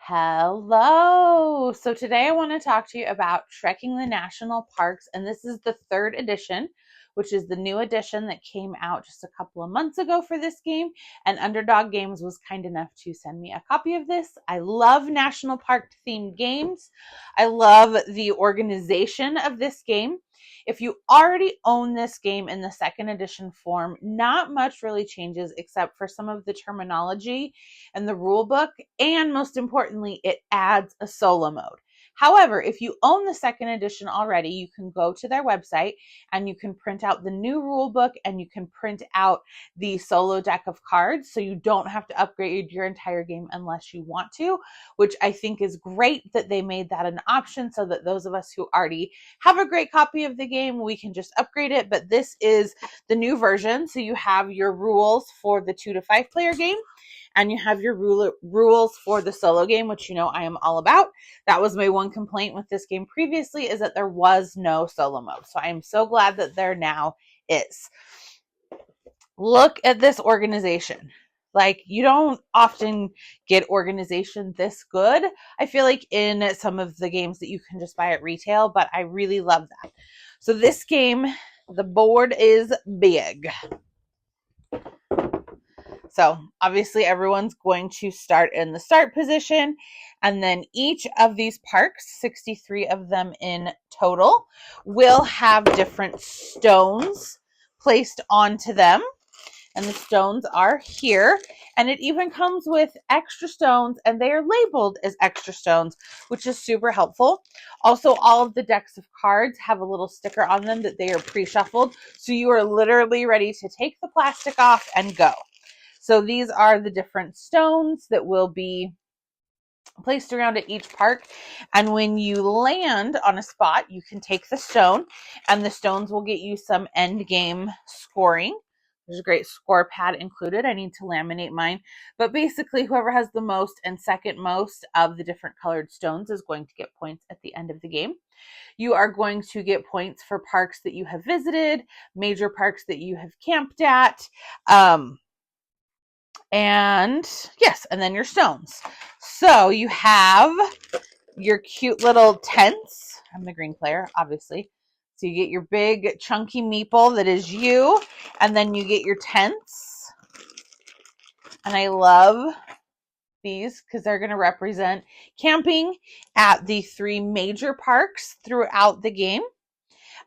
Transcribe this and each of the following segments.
Hello. So today I want to talk to you about trekking the national parks, and this is the third edition, which is the new edition that came out just a couple of months ago for this game. And Underdog Games was kind enough to send me a copy of this. I love national park themed games. I love the organization of this game. If you already own this game in the second edition form, not much really changes except for some of the terminology and the rule book, and most importantly, it adds a solo mode. However, if you own the second edition already, you can go to their website and you can print out the new rule book and you can print out the solo deck of cards, so you don't have to upgrade your entire game unless you want to, which I think is great that they made that an option so that those of us who already have a great copy of the game, we can just upgrade it. But this is the new version, so you have your rules for the 2 to 5 player game, and you have your rules for the solo game, which you know I am all about. That was my one complaint with this game previously, is that there was no solo mode. So I am so glad that there now is. Look at this organization. Like, you don't often get organization this good, I feel like, in some of the games that you can just buy at retail, but I really love that. So this game, the board is big. So obviously everyone's going to start in the start position, and then each of these parks, 63 of them in total, will have different stones placed onto them. And the stones are here, and it even comes with extra stones, and they are labeled as extra stones, which is super helpful. Also, all of the decks of cards have a little sticker on them that they are pre-shuffled, so you are literally ready to take the plastic off and go. So these are the different stones that will be placed around at each park. And when you land on a spot, you can take the stone, and the stones will get you some end game scoring. There's a great score pad included. I need to laminate mine. But basically, whoever has the most and second most of the different colored stones is going to get points at the end of the game. You are going to get points for parks that you have visited, major parks that you have camped at, and yes, and then your stones. So you have your cute little tents. I'm the green player, obviously. So you get your big chunky meeple that is you, and then you get your tents. And I love these because they're going to represent camping at the 3 major parks throughout the game.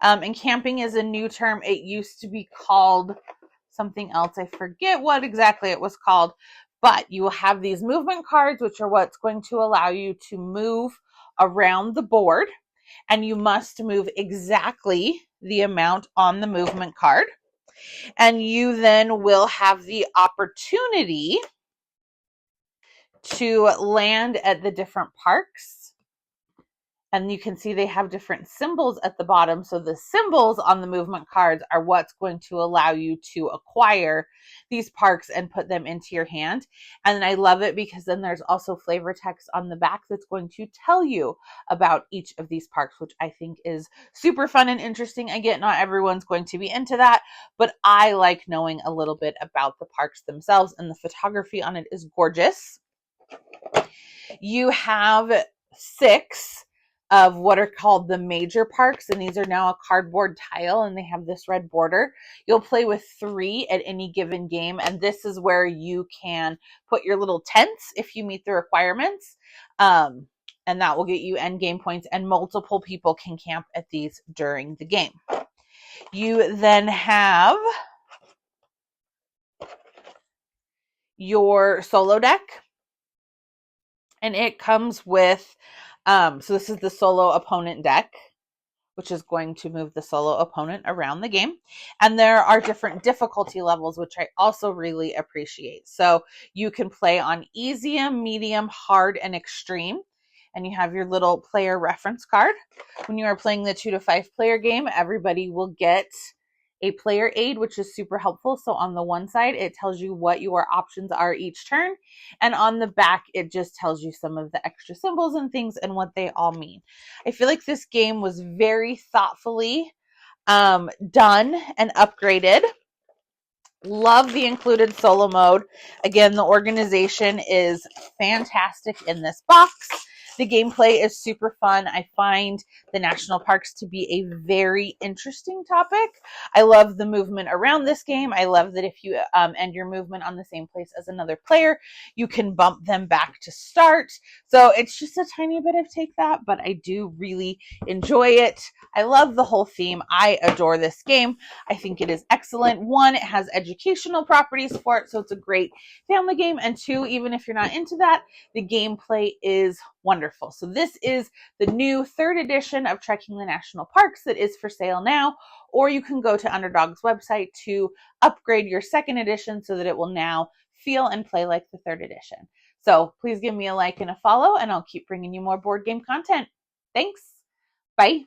And camping is a new term. It used to be called something else. I forget what exactly it was called, but you will have these movement cards, which are what's going to allow you to move around the board, and you must move exactly the amount on the movement card. And you then will have the opportunity to land at the different parks. And you can see they have different symbols at the bottom. So the symbols on the movement cards are what's going to allow you to acquire these parks and put them into your hand. And I love it because then there's also flavor text on the back that's going to tell you about each of these parks, which I think is super fun and interesting. I get not everyone's going to be into that, but I like knowing a little bit about the parks themselves, and the photography on it is gorgeous. You have 6 of what are called the major parks, and these are now a cardboard tile, and they have this red border. You'll play with 3 at any given game, and this is where you can put your little tents if you meet the requirements, and that will get you end game points, and multiple people can camp at these during the game. You then have your solo deck, and it comes with so this is the solo opponent deck, which is going to move the solo opponent around the game. And there are different difficulty levels, which I also really appreciate. So you can play on easy, medium, hard, and extreme. And you have your little player reference card. When you are playing the 2 to 5 player game, everybody will get a player aid, which is super helpful. So on the one side, it tells you what your options are each turn. And on the back, it just tells you some of the extra symbols and things and what they all mean. I feel like this game was very thoughtfully done and upgraded. Love the included solo mode. Again, the organization is fantastic in this box. The gameplay is super fun. I find the national parks to be a very interesting topic. I love the movement around this game. I love that if you end your movement on the same place as another player, you can bump them back to start. So it's just a tiny bit of take that, but I do really enjoy it. I love the whole theme. I adore this game. I think it is excellent. One, it has educational properties for it, so it's a great family game. And two, even if you're not into that, the gameplay is wonderful. So this is the new third edition of Trekking the National Parks that is for sale now, or you can go to Underdog's website to upgrade your second edition so that it will now feel and play like the third edition. So please give me a like and a follow, and I'll keep bringing you more board game content. Thanks. Bye.